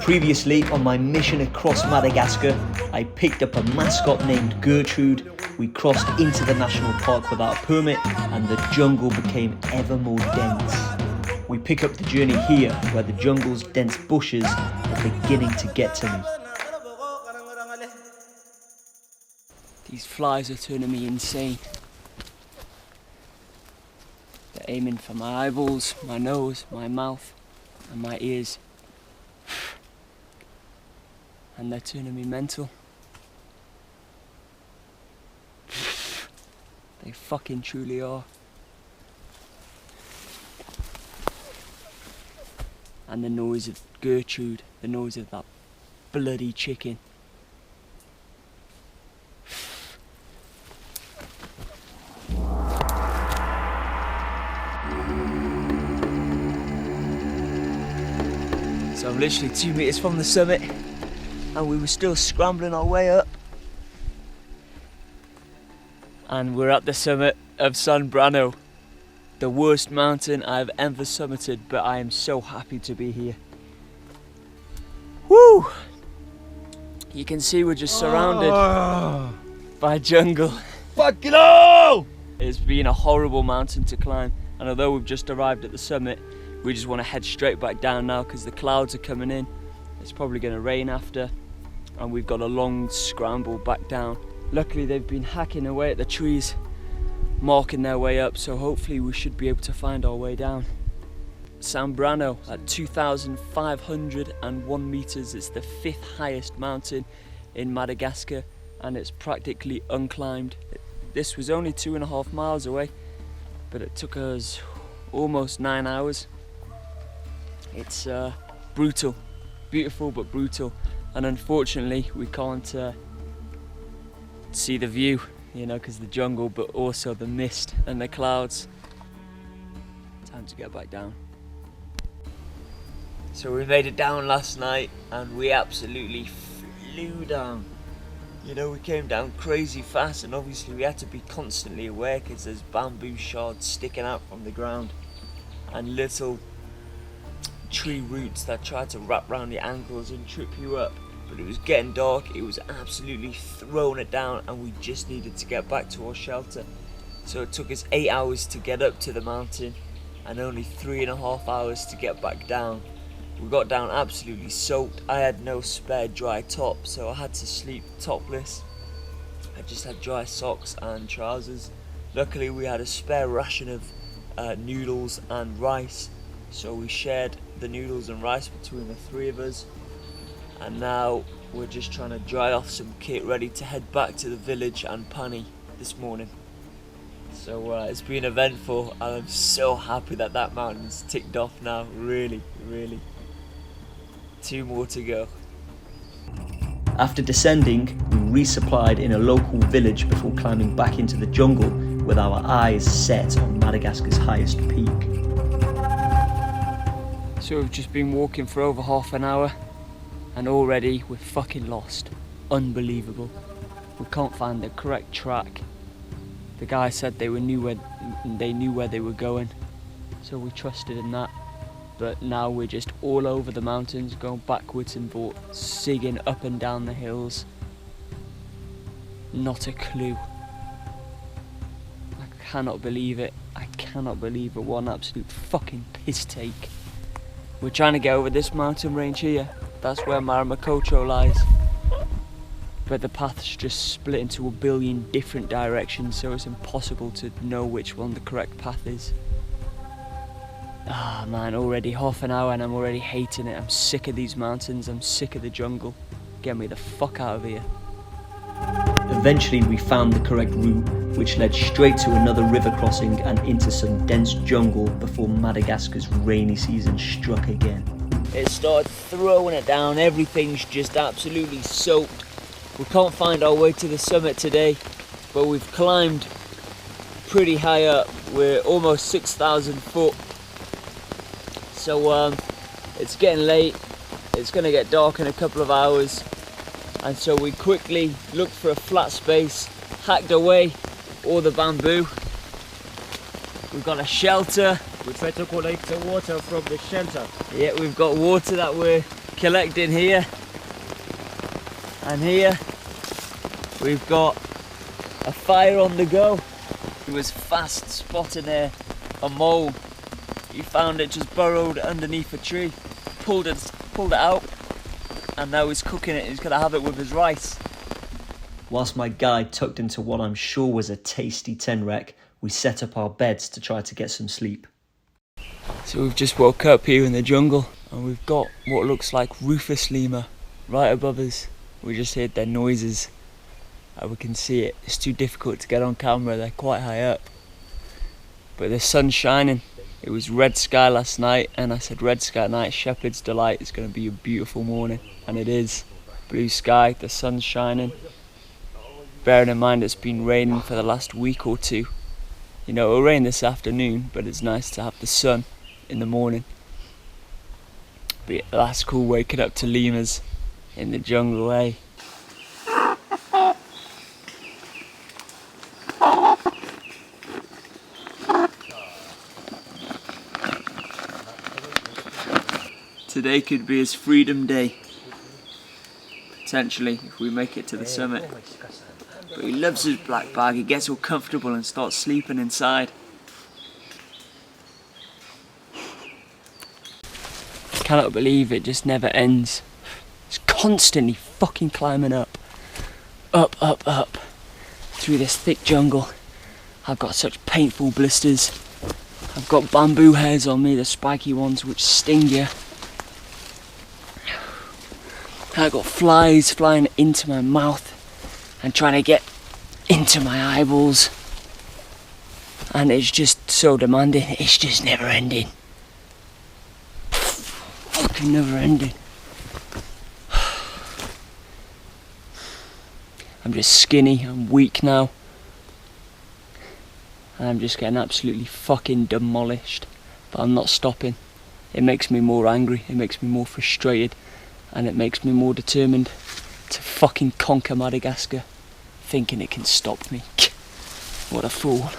Previously, on my mission across Madagascar, I picked up a mascot named Gertrude. We crossed into the national park without a permit and the jungle became ever more dense. We pick up the journey here, where the jungle's dense bushes are beginning to get to me. These flies are turning me insane. They're aiming for my eyeballs, my nose, my mouth and my ears. And they're turning me mental. They fucking truly are. And the noise of Gertrude, the noise of that bloody chicken. So I'm literally 2 meters from the summit and we were still scrambling our way up. And we're at the summit of San Brano, the worst mountain I've ever summited, but I am so happy to be here. Woo! You can see we're just surrounded by jungle. Fucking hell! It's been a horrible mountain to climb, and although we've just arrived at the summit, we just want to head straight back down now because the clouds are coming in. It's probably going to rain after, and we've got a long scramble back down. Luckily they've been hacking away at the trees, marking their way up, so hopefully we should be able to find our way down. San Brano at 2,501 meters. It's the 5th highest mountain in Madagascar and it's practically unclimbed. This was only 2.5 miles away, but it took us almost 9 hours. It's brutal, beautiful but brutal, and unfortunately we can't see the view, you know, because the jungle, but also the mist and the clouds. Time to get back down. So we made it down last night and we absolutely flew down. You know, we came down crazy fast and obviously we had to be constantly aware because there's bamboo shards sticking out from the ground and little tree roots that try to wrap around your ankles and trip you up. But it was getting dark, it was absolutely throwing it down and we just needed to get back to our shelter. So it took us 8 hours to get up to the mountain and only 3.5 hours to get back down. We got down absolutely soaked. I had no spare dry top, so I had to sleep topless. I just had dry socks and trousers. Luckily we had a spare ration of noodles and rice, so we shared the noodles and rice between the 3 of us. And now we're just trying to dry off some kit ready to head back to the village and Pani this morning. So it's been eventful and I'm so happy that that mountain's ticked off now, really, really. 2 more to go. After descending, we resupplied in a local village before climbing back into the jungle with our eyes set on Madagascar's highest peak. So we've just been walking for over half an hour and already we're fucking lost. Unbelievable. We can't find the correct track. The guy said they knew where they were going, so we trusted in that. But now we're just all over the mountains, going backwards and forwards, zigging up and down the hills. Not a clue. I cannot believe it. I cannot believe it. What an absolute fucking piss take. We're trying to get over this mountain range here. That's where Malaria lies. But the path's just split into a billion different directions, so it's impossible to know which one the correct path is. Ah man, already half an hour and I'm already hating it. I'm sick of these mountains, I'm sick of the jungle. Get me the fuck out of here. Eventually we found the correct route, which led straight to another river crossing and into some dense jungle before Madagascar's rainy season struck again. It started throwing it down, everything's just absolutely soaked. We can't find our way to the summit today, but we've climbed pretty high up. We're almost 6,000 foot. So it's getting late, it's going to get dark in a couple of hours, and so we quickly looked for a flat space, hacked away all the bamboo. We've got a shelter. We try to collect the water from the shelter. Yeah, we've got water that we're collecting here and here. We've got a fire on the go. It was fast spotting a mole. He found it just burrowed underneath a tree, pulled it out, and now he's cooking it. He's gonna have it with his rice. Whilst my guide tucked into what I'm sure was a tasty tin wreck, we set up our beds to try to get some sleep. So we've just woke up here in the jungle and we've got what looks like rufous lemur right above us. We just heard their noises and we can see it. It's too difficult to get on camera, they're quite high up. But the sun's shining. It was red sky last night and I said red sky night, shepherd's delight, it's going to be a beautiful morning. And it is. Blue sky, the sun's shining. Bearing in mind it's been raining for the last week or two. You know, it'll rain this afternoon, but it's nice to have the sun in the morning. But yeah, that's cool, waking up to lemurs in the jungle, eh? Today could be his freedom day, potentially, if we make it to the summit. But he loves his black bag, he gets all comfortable and starts sleeping inside. I cannot believe it just never ends. It's constantly fucking climbing up. Up, through this thick jungle. I've got such painful blisters. I've got bamboo hairs on me, the spiky ones which sting you. I've got flies flying into my mouth and trying to get into my eyeballs, and it's just so demanding. It's just never ending. Fucking never ending. I'm just skinny, I'm weak now, and I'm just getting absolutely fucking demolished, but I'm not stopping. It makes me more angry, it makes me more frustrated, and it makes me more determined to fucking conquer Madagascar, thinking it can stop me. What a fool.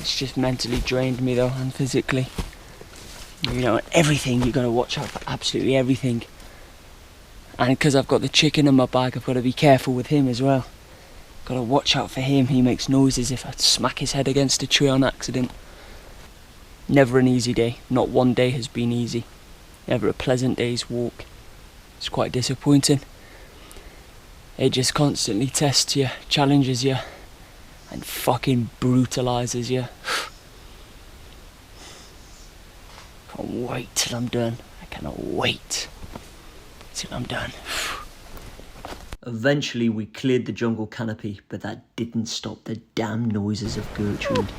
It's just mentally drained me though, and physically. You know, everything, you've got to watch out for absolutely everything. And because I've got the chicken in my bag, I've got to be careful with him as well. Got to watch out for him, he makes noises if I smack his head against a tree on accident. Never an easy day, not one day has been easy. Never a pleasant day's walk. It's quite disappointing. It just constantly tests you, challenges you, and fucking brutalises you. Can't wait till I'm done. I cannot wait till I'm done. Eventually we cleared the jungle canopy, but that didn't stop the damn noises of Gertrude.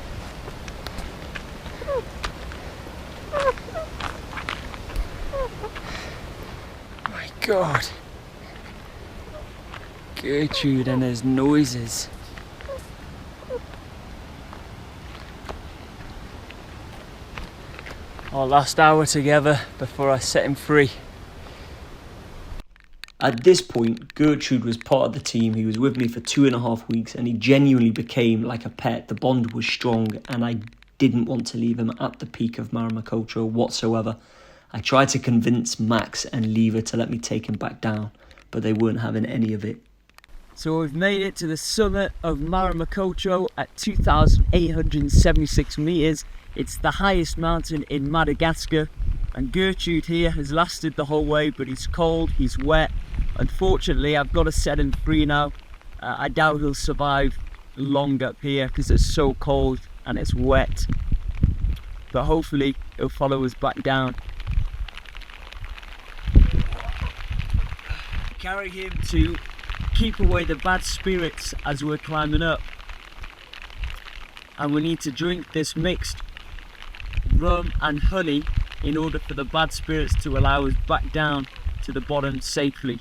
My God. Gertrude and his noises. Our last hour together before I set him free. At this point, Gertrude was part of the team. He was with me for 2.5 weeks and he genuinely became like a pet. The bond was strong and I didn't want to leave him at the peak of mariculture whatsoever. I tried to convince Max and Lever to let me take him back down, but they weren't having any of it. So we've made it to the summit of Malaria at 2,876 metres. It's the highest mountain in Madagascar, and Gertrude here has lasted the whole way, but he's cold, he's wet. Unfortunately, I've got to set him free now. I doubt he'll survive long up here because it's so cold and it's wet. But hopefully he'll follow us back down. Carry him to keep away the bad spirits as we're climbing up. And we need to drink this mixed rum and honey in order for the bad spirits to allow us back down to the bottom safely.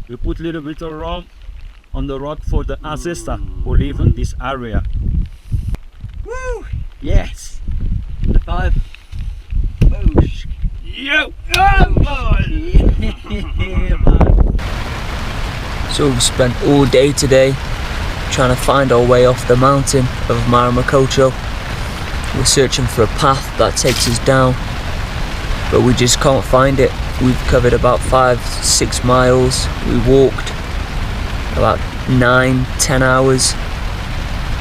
We put a little bit of rum on the rock for the ancestor who live in this area. Woo! Yes! The vibe. Oh shit. Yeah, come on. So we've spent all day today trying to find our way off the mountain of Maramacocho. We're searching for a path that takes us down, but we just can't find it. We've covered about 5-6 miles. We walked about 9-10 hours,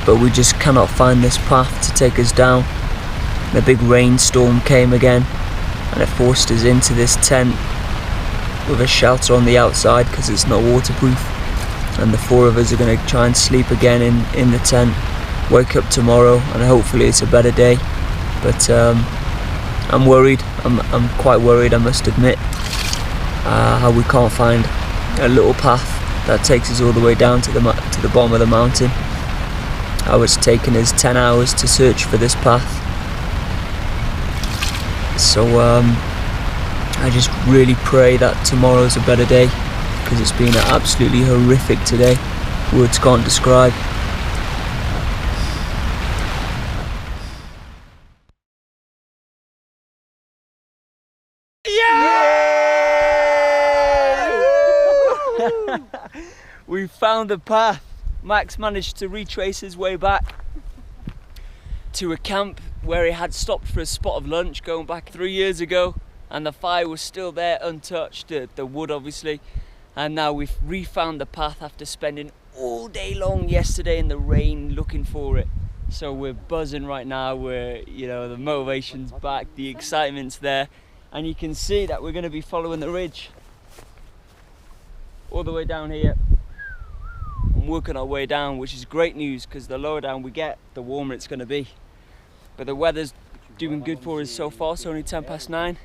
but we just cannot find this path to take us down. The big rainstorm came again and it forced us into this tent with a shelter on the outside because it's not waterproof, and the 4 of us are going to try and sleep again in the tent, wake up tomorrow and hopefully it's a better day. But I'm worried. I'm quite worried, I must admit, how we can't find a little path that takes us all the way down to the bottom of the mountain. How it's taken us 10 hours to search for this path. So I just really pray that tomorrow's a better day, because it's been absolutely horrific today. Words can't describe. We found the path. Max managed to retrace his way back to a camp where he had stopped for a spot of lunch going back 3 years ago, and the fire was still there untouched, the wood obviously, and now we've refound the path after spending all day long yesterday in the rain looking for it. So we're buzzing right now. We're, the motivation's back, the excitement's there, and you can see that we're going to be following the ridge all the way down here and working our way down, which is great news because the lower down we get, the warmer it's going to be. But the weather's doing good for us so far. It's only 9:10.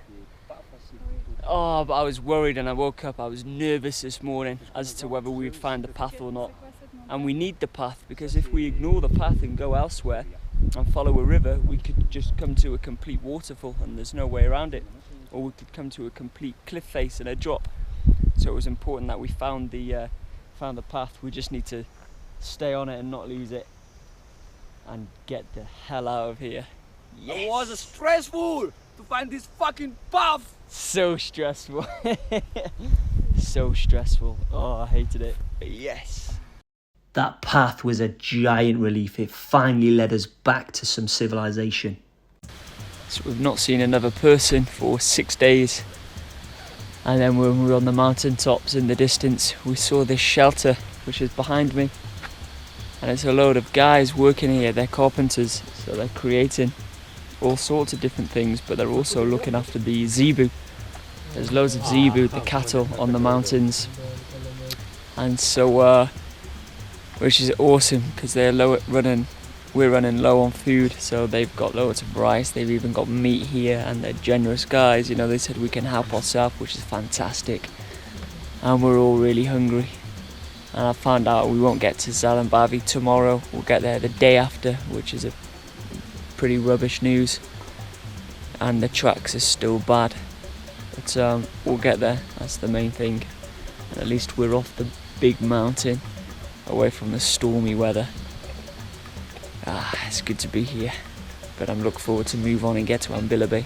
Oh, but I was worried and I woke up. I was nervous this morning as to whether we'd find the path or not. And we need the path, because if we ignore the path and go elsewhere and follow a river, we could just come to a complete waterfall and there's no way around it. Or we could come to a complete cliff face and a drop. So it was important that we found the path. We just need to stay on it and not lose it and get the hell out of here. Yes. It was stressful to find this fucking path. So stressful. So stressful. Oh, I hated it. But yes. That path was a giant relief. It finally led us back to some civilization. So we've not seen another person for 6 days. And then when we were on the mountain tops in the distance, we saw this shelter, which is behind me. And it's a load of guys working here. They're carpenters, so they're creating all sorts of different things, but they're also looking after the zebu. There's loads of zebu, the cattle on the mountains. And so, which is awesome, because we're running low on food, so they've got loads of rice, they've even got meat here, and they're generous guys. They said we can help ourselves, which is fantastic. And we're all really hungry. And I found out we won't get to Zalambavi tomorrow. We'll get there the day after, which is a pretty rubbish news. And the tracks are still bad. But we'll get there, that's the main thing. And at least we're off the big mountain, away from the stormy weather. It's good to be here. But I'm looking forward to move on and get to Ambilabe.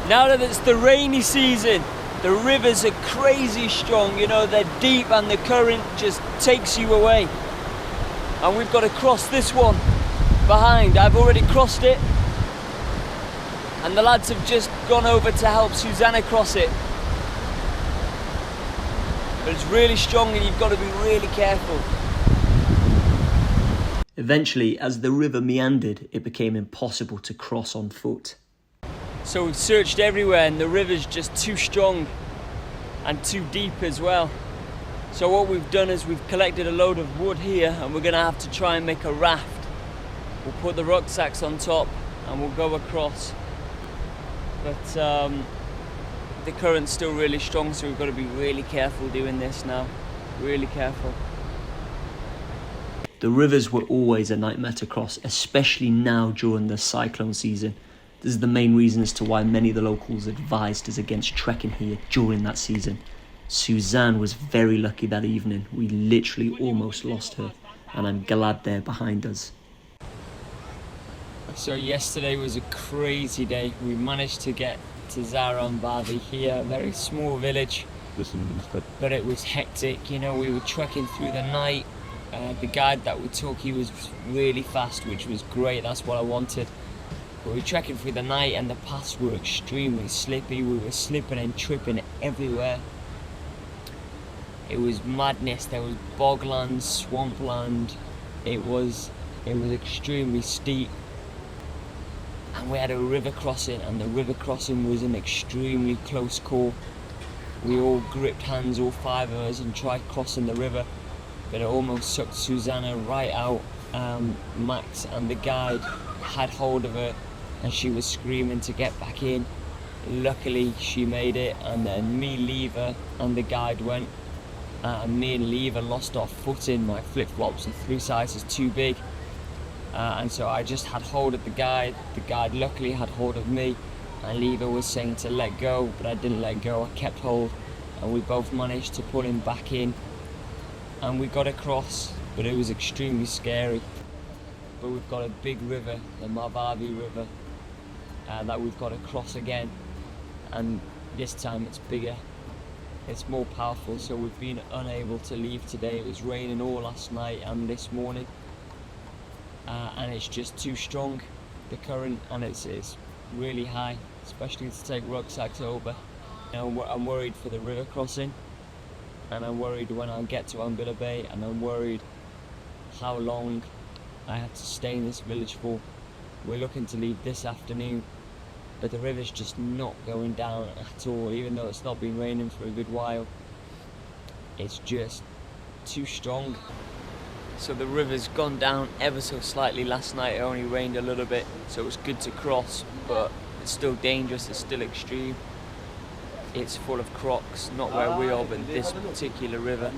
Now that it's the rainy season, the rivers are crazy strong, they're deep and the current just takes you away. And we've got to cross this one behind. I've already crossed it. And the lads have just gone over to help Susanna cross it. But it's really strong and you've got to be really careful. Eventually, as the river meandered, it became impossible to cross on foot. So we've searched everywhere and the river's just too strong and too deep as well. So what we've done is we've collected a load of wood here and we're going to have to try and make a raft. We'll put the rucksacks on top and we'll go across. But the current's still really strong, so we've got to be really careful doing this now. Really careful. The rivers were always a nightmare to cross, especially now during the cyclone season. This is the main reason as to why many of the locals advised us against trekking here during that season. Suzanne was very lucky that evening. We literally almost lost her, and I'm glad they're behind us. So yesterday was a crazy day. We managed to get to Zarambavi here, a very small village, but it was hectic. You know, we were trekking through the night. The guide that we took, he was really fast, which was great. That's what I wanted. But we were trekking through the night and the paths were extremely slippy. We were slipping and tripping everywhere. It was madness. There was bogland, swampland. It was extremely steep. And we had a river crossing, and the river crossing was an extremely close call. We all gripped hands, all 5 of us, and tried crossing the river, but it almost sucked Susanna right out. Max and the guide had hold of her, and she was screaming to get back in. Luckily, she made it, and then me, Lever, and the guide went. Me and Lever lost our footing. My flip-flops are 3 sizes too big. And so I just had hold of the guide. The guide luckily had hold of me, and Lever was saying to let go, but I didn't let go. I kept hold, and we both managed to pull him back in, and we got across, but it was extremely scary. But we've got a big river, the Mavavi River, that we've got to cross again, and this time it's bigger, it's more powerful, so we've been unable to leave today. It was raining all last night and this morning. And it's just too strong, the current, and it's really high, especially to take rucksacks over. You know, I'm worried for the river crossing, and I'm worried when I get to Anguilla Bay, and I'm worried how long I have to stay in this village for. We're looking to leave this afternoon, but the river's just not going down at all, even though it's not been raining for a good while. It's just too strong. So the river's gone down ever so slightly. Last night it only rained a little bit, so it was good to cross, but it's still dangerous, it's still extreme. It's full of crocs, not where we are, but this particular river.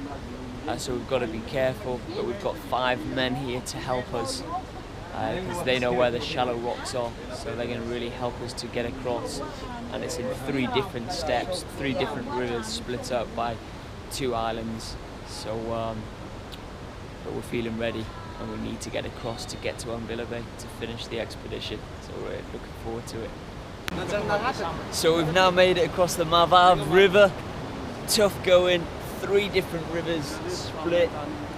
So we've got to be careful, but we've got 5 men here to help us, because they know where the shallow rocks are, so they're going to really help us to get across. And it's in 3 different steps, 3 different rivers split up by 2 islands. So but we're feeling ready, and we need to get across to get to Anguilla Bay to finish the expedition, so we're looking forward to it. So we've now made it across the Mavav River. Tough going, 3 different rivers split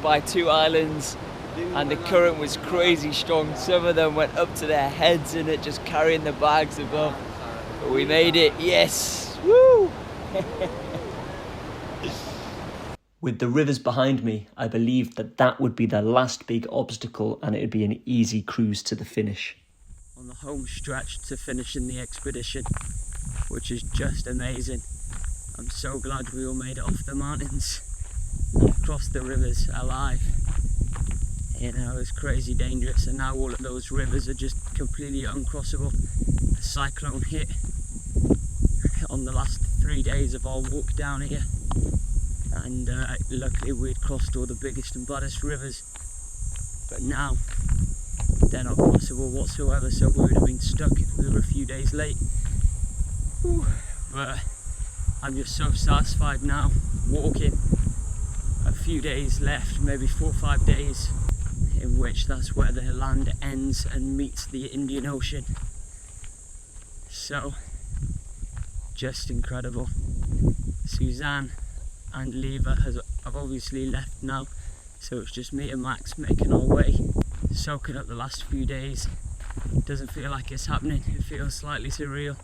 by 2 islands, and the current was crazy strong. Some of them went up to their heads in it, just carrying the bags above. But we made it, yes! Woo! With the rivers behind me, I believed that would be the last big obstacle, and it would be an easy cruise to the finish. On the home stretch to finishing the expedition, which is just amazing. I'm so glad we all made it off the mountains and across the rivers alive. You know, it was crazy dangerous, and now all of those rivers are just completely uncrossable. A cyclone hit on the last 3 days of our walk down here, and luckily we'd crossed all the biggest and baddest rivers, but now they're not crossable whatsoever, so we would have been stuck if we were a few days late. Whew. But I'm just so satisfied now, walking. A few days left, maybe 4 or 5 days, in which that's where the land ends and meets the Indian Ocean. So, just incredible. Suzanne and Lever have obviously left now, so it's just me and Max making our way, soaking up the last few days. Doesn't feel like it's happening, it feels slightly surreal.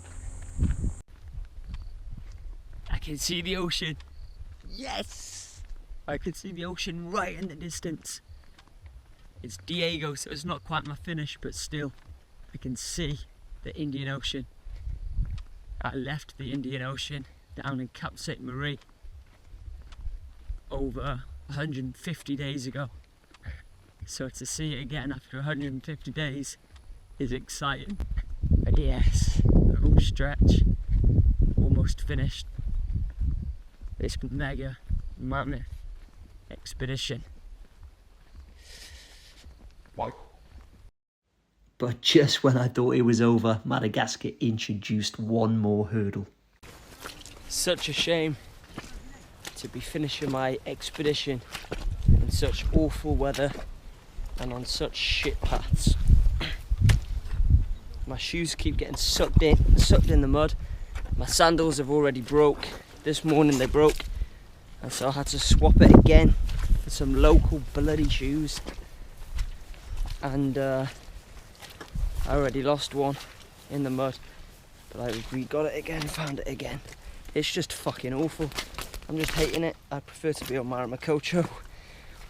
I can see the ocean. Yes! I can see the ocean right in the distance. It's Diego, so it's not quite my finish, but still, I can see the Indian Ocean. I left the Indian Ocean down in Cap Sainte Marie over 150 days ago. So to see it again after 150 days is exciting. But yes, the home stretch, almost finished. This mega mammoth expedition. But just when I thought it was over, Madagascar introduced one more hurdle. Such a shame to be finishing my expedition in such awful weather and on such shit paths. My shoes keep getting sucked in the mud, My sandals have already broke. This morning they broke, and so I had to swap it again for some local bloody shoes. And I already lost one in the mud, but I re-got it again, found it again. It's just fucking awful. I'm just hating it. I prefer to be on Maramakocho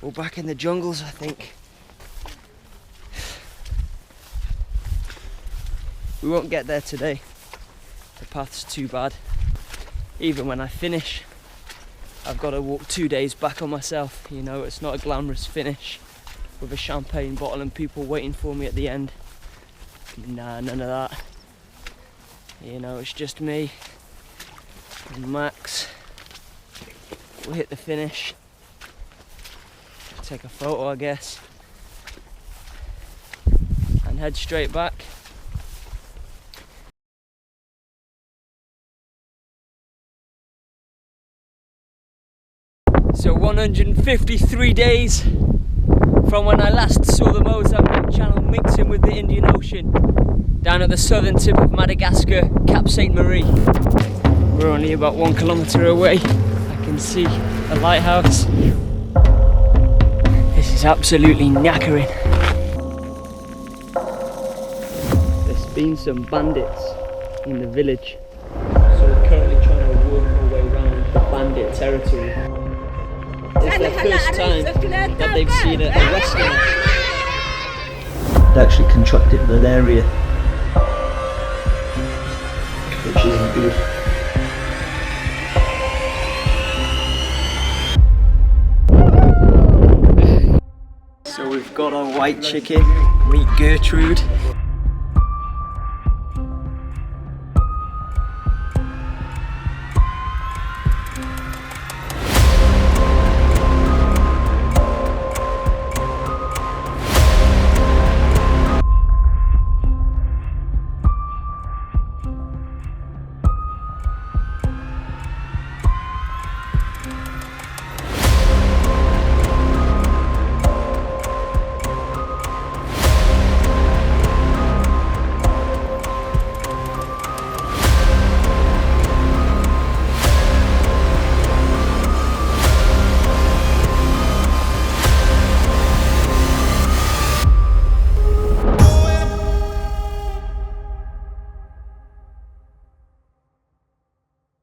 or back in the jungles, I think. We won't get there today. The path's too bad. Even when I finish, I've got to walk 2 days back on myself. You know, it's not a glamorous finish with a champagne bottle and people waiting for me at the end. Nah, none of that. You know, it's just me and Max. We'll hit the finish. Take a photo, I guess, and head straight back. So 153 days from when I last saw the Mozambique Channel mixing with the Indian Ocean down at the southern tip of Madagascar, Cap Sainte Marie. We're only about 1 kilometre away. I can see a lighthouse. This is absolutely knackering. There's been some bandits in the village, so we're currently trying to work our way around the bandit territory. It's their first time that they've seen a Westerner. They actually contracted malaria, which isn't good. So we've got our white chicken, meet Gertrude.